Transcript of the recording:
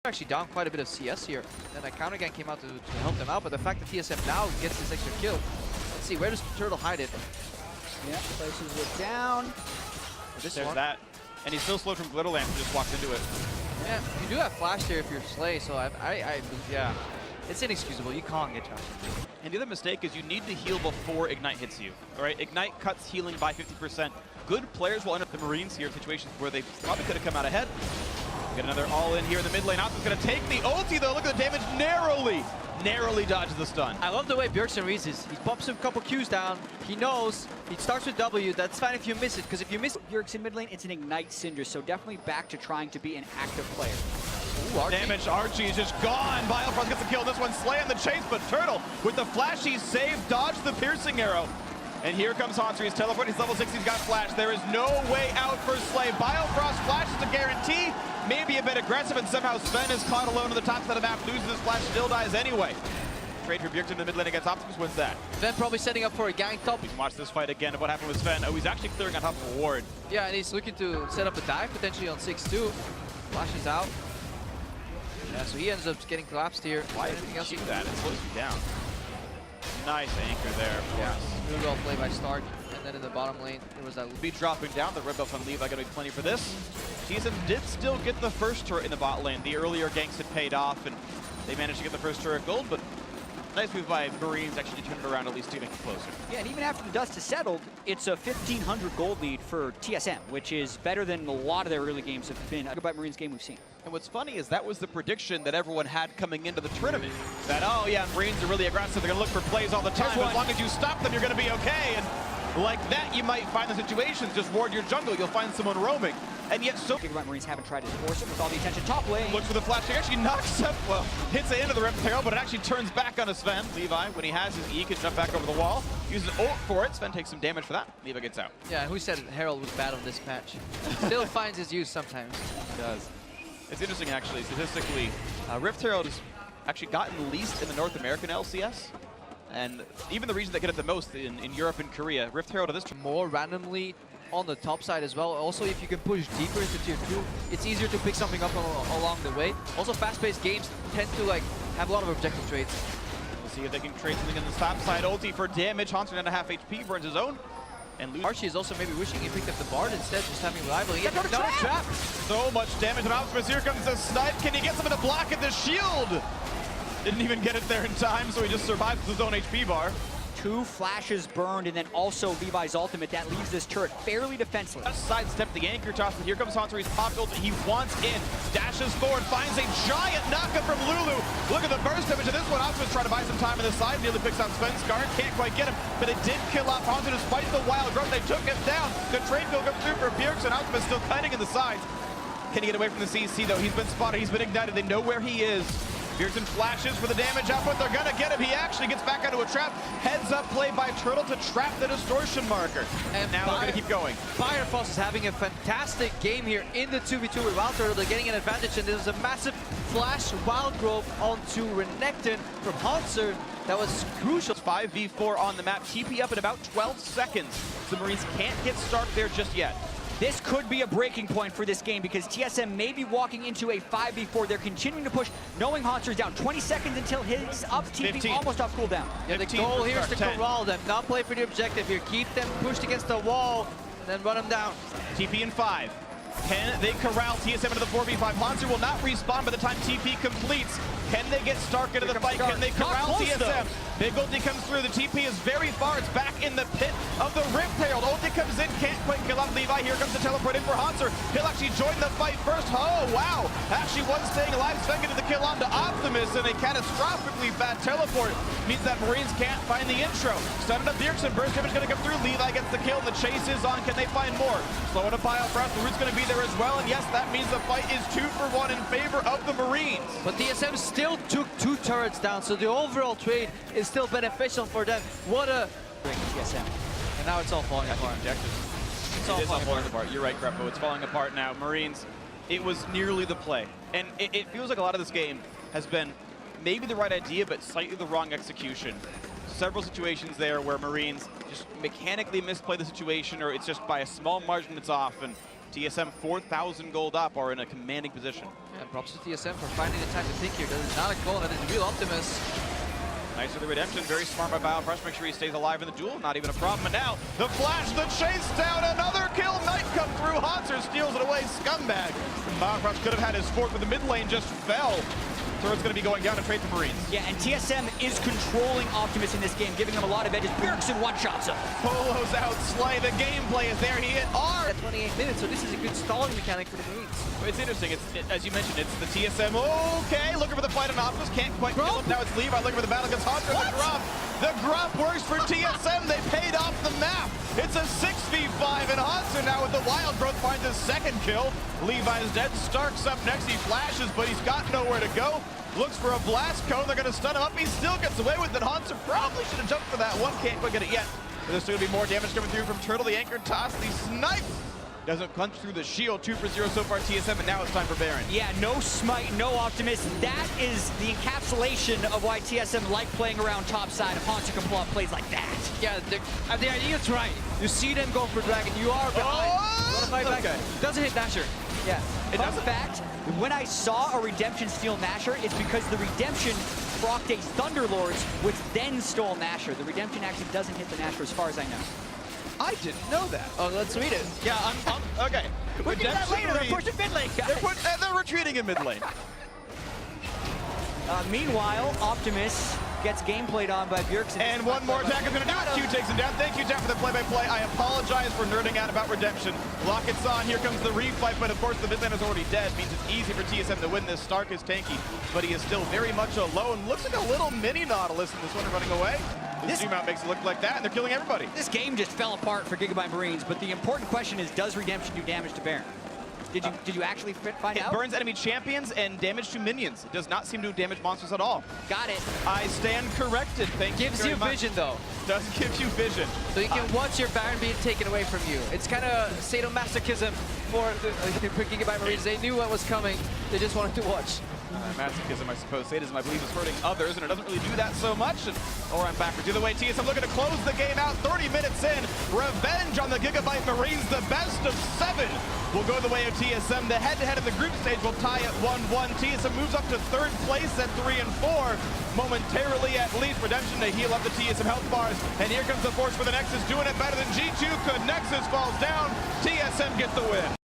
Actually down quite a bit of CS here. Then a counter gang came out to help them out, but the fact that TSM now gets this extra kill. Let's see, where does Turtle hide it? Yeah, places it down. There's that. And he's still slowed from Glitterland, who just walked into it. Yeah, you do have flash there if you're Slay, so yeah. It's inexcusable, you can't get charged. And the other mistake is you need to heal before Ignite hits you. All right, Ignite cuts healing by 50%. Good players will end up the Marines here in situations where they probably could have come out ahead. Get another all-in here in the mid lane. Optimus going to take the ulti, though. Look at the damage. Narrowly dodges the stun. I love the way Bjergsen reads this. He pops a couple Qs down. He knows. He starts with W. That's fine if you miss it, because if you miss Bjergsen mid lane, it's an Ignite Cinder, so definitely back to trying to be an active player. Ooh, Archie. Damage. Archie is just gone. Biofrost gets the kill. This one Slay on the chase, but Turtle with the flashy save, dodged the piercing arrow. And here comes Haunzter. He's teleporting. He's level 6. He's got flash. There is no way out for Slay. Biofrost flash is a guarantee. Maybe a bit aggressive, and somehow Sven is caught alone on the top side of the map. Loses his flash, still dies anyway. Trade for Bjergsen in the mid lane against Optimus wins that. Sven probably setting up for a gang top. We can watch this fight again of what happened with Sven. Oh, he's actually clearing on top of a ward. Yeah, and he's looking to set up a dive potentially on 6-2. Flash is out. Yeah, so he ends up getting collapsed here. Why didn't he shoot that? It slows you down. Nice anchor there. Yeah, really well played by Stark. And then in the bottom lane, there was that be dropping down. The red buff on Levi gonna be plenty for this. TSM did still get the first turret in the bot lane. The earlier ganks had paid off, and they managed to get the first turret gold, but nice move by Marines actually to turn it around at least to make it closer. Yeah, and even after the dust is settled, it's a 1,500 gold lead for TSM, which is better than a lot of their early games have been. About Marines game we've seen. And what's funny is that was the prediction that everyone had coming into the tournament. That, oh yeah, Marines are really aggressive. They're gonna look for plays all the time. As long as you stop them, you're gonna be okay. And like that, you might find the situations. Just ward your jungle, you'll find someone roaming. And yet so Gigabyte Marines haven't tried to force it with all the attention top lane. Looks for the flash. He actually knocks up, well, hits the end of the reptile, but it actually turns back on a Sven. Levi, when he has his E, can jump back over the wall. Uses ult for it. Sven takes some damage for that. Levi gets out. Yeah, who said Herald was bad on this patch? Still finds his use sometimes. He does. It's interesting, actually, statistically. Rift Herald has actually gotten least in the North American LCS. And even the region that get it the most in Europe and Korea, Rift Herald is more randomly on the top side as well. Also, if you can push deeper into tier 2, it's easier to pick something up along the way. Also, fast-paced games tend to have a lot of objective trades. We'll see if they can trade something on the top side. Ulti for damage. Haunzter down to half HP, burns his own. And Archie is also maybe wishing he picked up the Bard instead, just having rival. He got another trap. So much damage on Optimus. Here comes the snipe. Can he get something to block at the shield? Didn't even get it there in time, so he just survives with his own HP bar. 2 flashes burned, and then also Levi's ultimate. That leaves this turret fairly defenseless. Sidestep the anchor toss, but here comes Haunzter. He's popped ult. He wants in. Dashes forward, finds a giant knockup from Lulu. Look at the burst damage of this one. Optimus trying to buy some time on the side. Nearly picks out Svenskeren. Can't quite get him, but it did kill off Haunzter despite the wild growth. They took him down. The trade kill comes through for Bjergsen. Optimus still kiting in the sides. Can he get away from the CC, though? He's been spotted. He's been ignited. They know where he is. Bjergsen flashes for the damage output. They're gonna get him. He actually gets back onto a trap. Heads up play by Turtle to trap the distortion marker. And now they're gonna keep going. Biofrost is having a fantastic game here in the 2v2 with Wildturtle. They're getting an advantage, and there's a massive flash wild growth onto Renekton from Haunzter. That was crucial. 5v4 on the map. TP up in about 12 seconds. The Marines can't get started there just yet. This could be a breaking point for this game because TSM may be walking into a 5v4. They're continuing to push, knowing Haunzter's down. 20 seconds until his up TP 15. Almost off cooldown. Yeah, the goal here is to corral them, not play for the objective here. Keep them pushed against the wall, then run them down. TP in 5. Can they corral TSM into the 4v5? Haunzter will not respawn by the time TP completes. Can they get Stark into the fight? Can they corral TSM? Big ulti comes through. The TP is very far. It's back in the pit of the Rift Herald. Ulti comes in, can't quite kill off Levi. Here comes the teleport in for Haunzter. He'll actually join the fight first. Oh, wow. Actually, one staying alive. Sven getting the kill onto Optimus, and a catastrophically bad teleport means that Marines can't find the intro. Stunned up Bjergsen. Burst damage going to come through. Levi gets the kill. The chase is on. Can they find more? Slowing up Biofrost. The root's going to be there as well. And yes, that means the fight is 2 for 1 in favor of the Marines. But TSM still took 2 turrets down, so the overall trade is still beneficial for them. What a TSM. And now it's all falling apart. It's all falling apart. You're right, Greppo. It's falling apart now. Marines, it was nearly the play. And it feels like a lot of this game has been maybe the right idea, but slightly the wrong execution. Several situations there where Marines just mechanically misplay the situation, or it's just by a small margin it's off, and TSM 4,000 gold up are in a commanding position. And props to TSM for finding the time to think here. That is not a call, that is real Optimus. Nice for the redemption, very smart by Biofrost. Make sure he stays alive in the duel, not even a problem. And now, the flash, the chase down, another kill. Knight come through, Haunzter steals it away, scumbag. Biofrost could have had his fort, but the mid lane just fell. Turret's going to be going down to trade the Marines. Yeah, and TSM is controlling Optimus in this game, giving him a lot of edges. Bjergsen one-shots him. Polo's out, Slay, the gameplay is there, he hit R. At 28 minutes, so this is a good stalling mechanic for the Marines. It's interesting, as you mentioned, it's the TSM, okay, looking for the fight on Optimus, can't quite kill him. Now it's Levi looking for the battle against Haunzter. The grub. The grub works for TSM, they paid off the map. It's a 6v5, and Haunzter now with the wild growth finds his second kill. Levi's dead, Stark's up next, he flashes, but he's got nowhere to go. Looks for a blast cone, they're gonna stun him up, he still gets away with it. Haunzter probably should have jumped for that one, can't quite get it yet. But there's still gonna be more damage coming through from Turtle, the anchor toss, the snipe. Doesn't punch through the shield, 2 for 0 so far TSM, and now it's time for Baron. Yeah, no smite, no Optimus. That is the encapsulation of why TSM like playing around top side. If Haunzter can pull off plays like that. Yeah, the idea is right. You see them go for Dragon, you are behind. Okay. Doesn't hit Dasher. Yeah. Fun fact, when I saw a Redemption steal Nasher, it's because the Redemption procced a Thunderlords, which then stole Nasher. The Redemption actually doesn't hit the Nasher as far as I know. I didn't know that. Oh, let's read it. Yeah, I'm okay. We'll do that later, they're pushing mid lane, guys. They're retreating in mid lane. Meanwhile, Optimus gets game played on by Bjergsen. And one more attack is going to do it. Q takes him down. Thank you, Jeff, for the play-by-play. I apologize for nerding out about Redemption. Rockets on. Here comes the refight, but of course the mid lane is already dead. Means it's easy for TSM to win this. Stark is tanky, but he is still very much alone. Looks like a little mini Nautilus in this one running away. This zoom out makes it look like that, and they're killing everybody. This game just fell apart for Gigabyte Marines, but the important question is, does Redemption do damage to Baron? Did you actually find out? It burns enemy champions and damage to minions. It does not seem to damage monsters at all. Got it. I stand corrected. Thank you Gives very you much. vision, though. Does give you vision. So you can watch your Baron being taken away from you. It's kind of sadomasochism for the Gigabyte Marines. They knew what was coming. They just wanted to watch. Masochism, I suppose. Sadism, I believe, is hurting others, and it doesn't really do that so much. Or I'm backwards. Either way, TSM looking to close the game out. 30 minutes in. Revenge on the Gigabyte Marines. The best of 7 will go the way of TSM. The head-to-head of the group stage will tie at 1-1. TSM moves up to 3rd place at 3 and 4. Momentarily, at least, Redemption to heal up the TSM health bars. And here comes the force for the Nexus, doing it better than G2 could. Nexus falls down. TSM gets the win.